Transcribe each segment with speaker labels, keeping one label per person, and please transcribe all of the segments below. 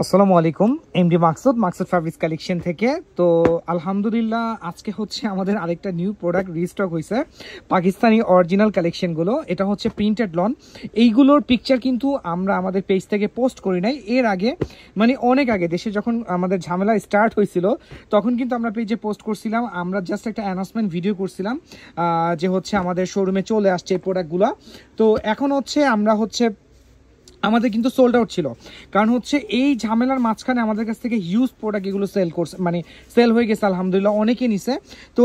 Speaker 1: আসসালামু আলাইকুম MD Maksud fabrics collection থেকে। তো আলহামদুলিল্লাহ আজকে হচ্ছে আমাদের আরেকটা নিউ প্রোডাক্ট রিস্টক হয়েছে, পাকিস্তানি অরিজিনাল কালেকশনগুলো। এটা হচ্ছে প্রিন্টেড লন। এইগুলোর পিকচার কিন্তু আমরা আমাদের পেজ থেকে পোস্ট করি নাই এর আগে, মানে অনেক আগে দেশে যখন আমাদের ঝামেলা স্টার্ট হয়েছিল তখন কিন্তু আমরা পেজে পোস্ট করছিলাম। আমরা জাস্ট একটা অ্যানাউন্সমেন্ট ভিডিও করছিলাম যে হচ্ছে আমাদের শোরুমে চলে আসছে এই প্রোডাক্টগুলো। তো এখন হচ্ছে আমরা হচ্ছে আমাদের কিন্তু সোল্ড আউট ছিল, কারণ হচ্ছে এই ঝামেলার মাঝখানে আমাদের কাছ থেকে হিউজ প্রোডাক্ট এগুলো সেল করছে, মানে সেল হয়ে গেছে আলহামদুলিল্লাহ, অনেকে নিছে। তো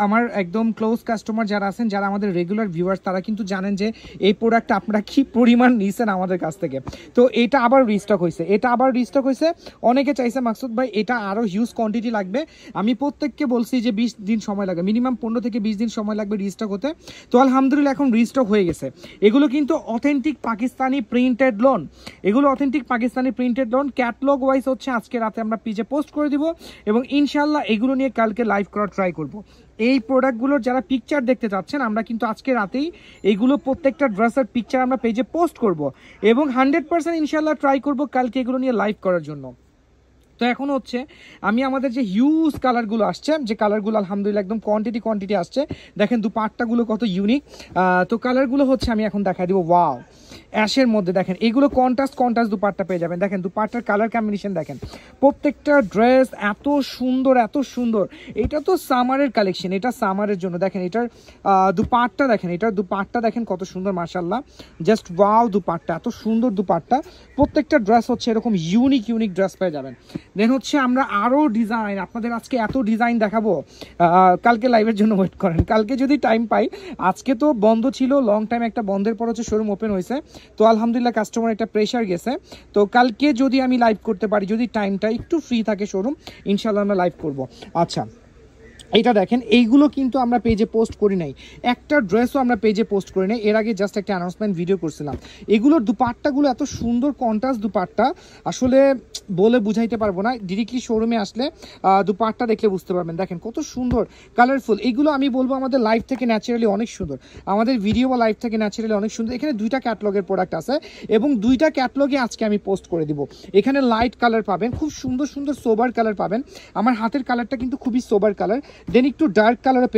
Speaker 1: আমার একদম ক্লোজ কাস্টমার যারা আছেন, যারা আমাদের রেগুলার ভিউয়ার্স, তারা কিন্তু জানেন যে এই প্রোডাক্টটা আপনারা কী পরিমাণ নিছেন আমাদের কাছ থেকে। তো এটা আবার রিস্টক হয়েছে, অনেকে চাইছে মাকসুদ ভাই এটা আরও হিউজ কোয়ান্টিটি লাগবে। আমি প্রত্যেককে বলছি যে 20 দিন সময় লাগবে, মিনিমাম 15 থেকে 20 দিন সময় লাগবে রিস্টক হতে। তো আলহামদুলিল্লাহ এখন রিস্টক হয়ে গেছে। এগুলো কিন্তু অথেন্টিক পাকিস্তানি প্রিন্টেড লোন, এগুলো authentic Pakistani printed loan. Catalogue wise হচ্ছে আজকে রাতে আমরা পেজে পোস্ট করে দিব এবং ইনশাল্লাহ এগুলো নিয়ে কালকে লাইভ করার ট্রাই করব। এই প্রোডাক্টগুলোর যারা পিকচার দেখতে চাচ্ছেন, আমরা কিন্তু আজকে রাতেই এইগুলো প্রত্যেকটা ড্রেসের পিকচার আমরা পেজে পোস্ট করব এবং 100% ইনশাল্লাহ ট্রাই করব কালকে এগুলো নিয়ে লাইভ করার জন্য। তো এখন হচ্ছে আমি আমাদের যে হিউজ কালারগুলো আসছে, যে কালারগুলো আলহামদুলিল্লাহ একদম কোয়ান্টিটি আসছে, দেখেন দুপাট্টাগুলো কত ইউনিক। তো কালারগুলো হচ্ছে আমি এখন দেখাই দিব। ওয়াও, অ্যাশের মধ্যে দেখেন এগুলো কন্ট্রাস্ট দুপাট্টা পেয়ে যাবেন। দেখেন দুপাট্টার কালার কম্বিনেশন দেখেন, প্রত্যেকটা ড্রেস এত সুন্দর। এটা তো সামারের কালেকশন, এটা সামারের জন্য। দেখেন এটার দুপাট্টা দেখেন কত সুন্দর, মাশাআল্লাহ, জাস্ট ওয়াও। দুপাট্টা এত সুন্দর, দুপাট্টা প্রত্যেকটা ড্রেস হচ্ছে এরকম ইউনিক ড্রেস পেয়ে যাবেন। দেন হচ্ছে আমরা আরও ডিজাইন, আপনাদের আজকে এত ডিজাইন দেখাবো, কালকে লাইভের জন্য ওয়েট করেন। কালকে যদি টাইম পাই, আজকে তো বন্ধ ছিল লং টাইম, একটা বন্ধের পর হচ্ছে শোরুম ওপেন হয়েছে। তো আলহামদুলিল্লাহ কাস্টমার একটা প্রেশার গেছে। তো কালকে যদি আমি লাইভ করতে পারি, যদি টাইমটা একটু ফ্রি থাকে শোরুম, ইনশাল্লাহ আমরা লাইভ করব। আচ্ছা, এইটা দেখেন, এইগুলো কিন্তু আমরা পেজে পোস্ট করি নাই, একটা ড্রেসও আমরা পেজে পোস্ট করি নাই। এর আগে জাস্ট একটা অ্যানাউন্সমেন্ট ভিডিও করছিলাম। এগুলোর দুপাট্টাগুলো এত সুন্দর কন্ট্রাস্ট দুপাট্টা, আসলে বলে বুঝাইতে পারবো না। ডিরেক্টলি শোরুমে আসলে দুপাট্টা দেখলে বুঝতে পারবেন। দেখেন কত সুন্দর কালারফুল। এইগুলো আমি বলবো আমাদের লাইভ থেকে ন্যাচারালি অনেক সুন্দর, আমাদের ভিডিও বা লাইভ থেকে ন্যাচারালি অনেক সুন্দর। এখানে 2টা ক্যাটলগের প্রোডাক্ট আছে এবং 2টা ক্যাটলগে আজকে আমি পোস্ট করে দিব। এখানে লাইট কালার পাবেন, খুব সুন্দর সোবার কালার পাবেন। আমার হাতের কালারটা কিন্তু খুবই সোবার কালার। দেন একটু ডার্ক কালারও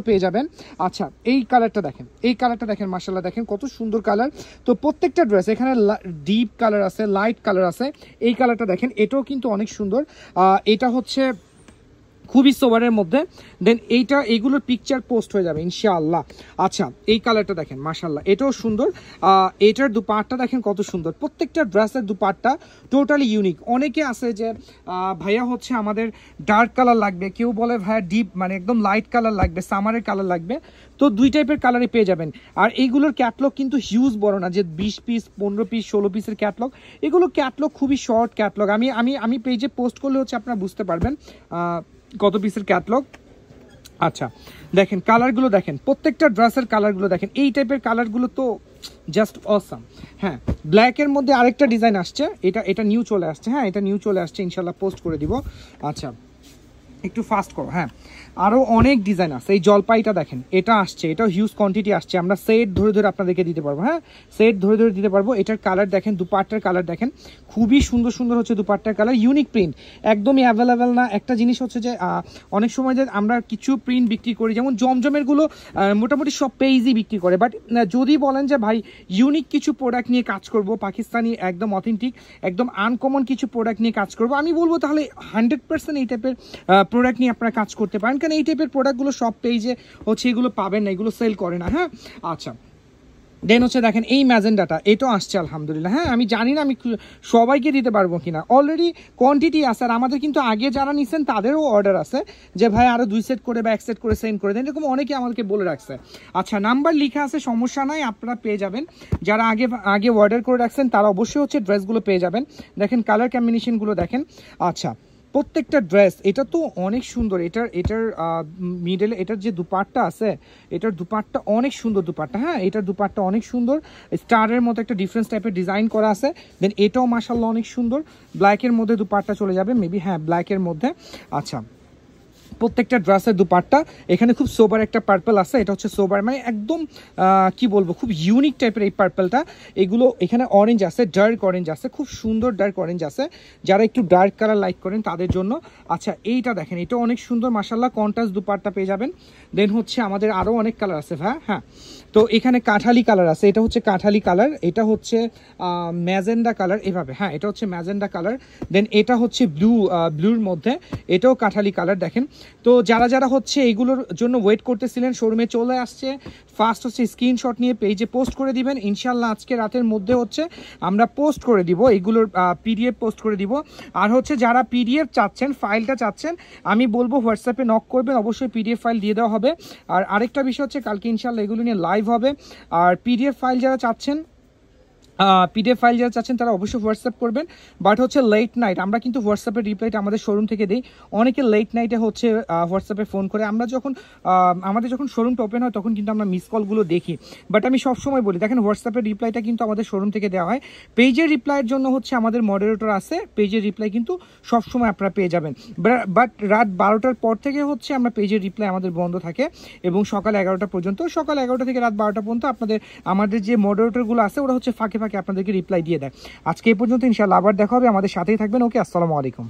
Speaker 1: পেয়ে যাবেন, আচ্ছা এই কালারটা দেখেন, মাশাআল্লাহ দেখেন কত সুন্দর কালার। তো প্রত্যেকটা ড্রেস এখানে ডিপ কালার আছে, লাইট কালার আছে। এই কালারটা দেখেন, এটাও কিন্তু অনেক সুন্দর। এটা হচ্ছে খুবই সোবারের মধ্যে। দেন এইগুলোর পিকচার পোস্ট হয়ে যাবে ইনশাআল্লাহ। আচ্ছা, এই কালারটা দেখেন, মাশাআল্লাহ এটাও সুন্দর। এটার দুপাট্টা দেখেন কত সুন্দর, প্রত্যেকটা ড্রেসের দুপাট্টা টোটালি ইউনিক। অনেকে আছে যে ভাইয়া হচ্ছে আমাদের ডার্ক কালার লাগবে, কেউ বলে ভাইয়া ডিপ মানে একদম লাইট কালার লাগবে, সামারের কালার লাগবে। তো 2 টাইপের কালারই পেয়ে যাবেন। আর এইগুলোর ক্যাটলগ কিন্তু হিউজ বড় না, যে 20 পিস 15 পিস 16 পিসের ক্যাটলগ। এগুলো ক্যাটলগ খুবই শর্ট ক্যাটলগ। আমি পেজে পোস্ট করলে হচ্ছে আপনারা বুঝতে পারবেন কত পিসের ক্যাটলগ। আচ্ছা দেখেন কালারগুলো, দেখেন প্রত্যেকটা ড্রেসের কালারগুলো দেখেন, এই টাইপের কালারগুলো তো জাস্ট অসাম। হ্যাঁ, ব্ল্যাকের মধ্যে আরেকটা ডিজাইন আসছে, এটা নিউ চলে আসছে। হ্যাঁ, এটা নিউ চলে আসছে, ইনশাল্লাহ পোস্ট করে দিব। আচ্ছা একটু ফাস্ট করো। হ্যাঁ, আরও অনেক ডিজাইন আছে। এই জলপাইটা দেখেন, এটা আসছে, এটাও হিউজ কোয়ান্টিটি আসছে। আমরা সেট ধরে আপনাদেরকে দিতে পারবো। হ্যাঁ, সেট ধরে দিতে পারবো। এটার কালার দেখেন, দুপাট্টার কালার দেখেন, খুবই সুন্দর হচ্ছে দুপাট্টার কালার। ইউনিক প্রিন্ট, একদমই অ্যাভেলেবেল না। একটা জিনিস হচ্ছে যে অনেক সময় যে আমরা কিছু প্রিন্ট বিক্রি করি, যেমন জমজমেরগুলো মোটামুটি সব পেজই বিক্রি করে। বাট যদি বলেন যে ভাই ইউনিক কিছু প্রোডাক্ট নিয়ে কাজ করব, পাকিস্তানি একদম অথেন্টিক একদম আনকমন কিছু প্রোডাক্ট নিয়ে কাজ করব, আমি বলবো তাহলে 100% এই টাইপের প্রোডাক্ট নিয়ে আপনারা কাজ করতে পারেন। কারণ এই টাইপের প্রোডাক্টগুলো সব পেজে হচ্ছে এগুলো পাবেন না, এগুলো সেল করে না। হ্যাঁ, আচ্ছা দেন হচ্ছে দেখেন এই ম্যাজেন্ডাটা, এটাও আসছে আলহামদুলিল্লাহ। হ্যাঁ, আমি জানি না আমি সবাইকে দিতে পারবো কিনা, অলরেডি কোয়ান্টিটি আছে। আর আমাদের কিন্তু আগে যারা নিচ্ছেন তাদেরও অর্ডার আছে যে ভাই আরও 2 সেট করে বা 1 সেট করে সেন্ড করে দেন, এরকম অনেকে আমাকে বলে রাখছে। আচ্ছা, নাম্বার লেখা আছে, সমস্যা নাই, আপনারা পেয়ে যাবেন। যারা আগে অর্ডার করে রাখছেন তারা অবশ্যই হচ্ছে ড্রেসগুলো পেয়ে যাবেন। দেখেন কালার কম্বিনেশনগুলো দেখেন। আচ্ছা, প্রত্যেকটা ড্রেস এটা তো অনেক সুন্দর। এটার মিডলে এটার যে দুপাট্টা আছে, এটার দুপাট্টা অনেক সুন্দর দুপাট্টা। হ্যাঁ, এটার দুপাট্টা অনেক সুন্দর, স্টারের মতো একটা ডিফারেন্স টাইপের ডিজাইন করা আছে। দেন এটাও মাশাআল্লাহ অনেক সুন্দর, ব্ল্যাকের মধ্যে দুপাট্টা চলে যাবে মেবি। হ্যাঁ, ব্ল্যাকের মধ্যে। আচ্ছা, প্রত্যেকটা ড্রেসের দুপাট্টা এখানে খুব সোবার একটা পার্পল আছে, এটা হচ্ছে সোবার মানে একদম কি বলবো খুব ইউনিক টাইপের এই পার্পলটা। এগুলো এখানে অরেঞ্জ আছে, ডার্ক অরেঞ্জ আছে, খুব সুন্দর ডার্ক অরেঞ্জ আছে, যারা একটু ডার্ক কালার লাইক করেন তাদের জন্য। আচ্ছা এইটা দেখেন, এটা অনেক সুন্দর মাশাআল্লাহ, কন্ট্রাস্ট দুপাট্টা পেয়ে যাবেন। দেন হচ্ছে আমাদের আরও অনেক কালার আছে হ্যাঁ। তো এখানে কাঠালি কালার আছে, এটা হচ্ছে কাঠালি কালার, এটা হচ্ছে ম্যাজেন্ডা কালার এভাবে, হ্যাঁ এটা হচ্ছে ম্যাজেন্ডা কালার। দেন এটা হচ্ছে ব্লুর মধ্যে, এটাও কাঠালি কালার দেখেন। তো যারা হচ্ছে এইগুলোর জন্য ওয়েট করতেছিলেন, শোরুমে চলে আসছে, ফার্স্ট হচ্ছে স্ক্রিনশট নিয়ে পেজে পোস্ট করে দিবেন। ইনশাল্লাহ আজকে রাতের মধ্যে হচ্ছে আমরা পোস্ট করে দিব, এইগুলোর পিডিএফ পোস্ট করে দিব। আর হচ্ছে যারা পিডিএফ চাচ্ছেন, ফাইলটা চাচ্ছেন, আমি বলবো হোয়াটসঅ্যাপে নক করবেন, অবশ্যই পিডিএফ ফাইল দিয়ে দেওয়া হবে। আর আরেকটা বিষয় হচ্ছে কালকে ইনশাল্লাহ এগুলো নিয়ে লাইভ হবে। আর পিডিএফ ফাইল যারা চাচ্ছেন তারা অবশ্যই হোয়াটসঅ্যাপ করবেন। বাট হচ্ছে লেট নাইট আমরা কিন্তু হোয়াটসঅ্যাপের রিপ্লাইটা আমাদের শোরুম থেকে দিই। অনেকে লেট নাইটে হচ্ছে হোয়াটসঅ্যাপে ফোন করে, আমরা যখন আমাদের যখন শোরুমটা ওপেন হয় তখন কিন্তু আমরা মিস কলগুলো দেখি। বাট আমি সবসময় বলি দেখেন হোয়াটসঅ্যাপের রিপ্লাইটা কিন্তু আমাদের শোরুম থেকে দেওয়া হয়। পেজের রিপ্লাইয়ের জন্য হচ্ছে আমাদের মডারেটর আছে, পেজের রিপ্লাই কিন্তু সবসময় আপনারা পেয়ে যাবেন। বাট রাত 12টার পর থেকে হচ্ছে আমরা পেজের রিপ্লাই আমাদের বন্ধ থাকে এবং সকাল 11টা পর্যন্ত, সকাল 11টা থেকে রাত 12টা পর্যন্ত আমাদের যে মডারেটরগুলো আছে ওরা হচ্ছে ফাঁকে ফাঁকে আপনাদেরকে রিপ্লাই দিয়ে দেয়। আজকে এই পর্যন্ত, ইনশাআল্লাহ আবার দেখা হবে, আমাদের সাথেই থাকবেন। ওকে, আসসালামু আলাইকুম।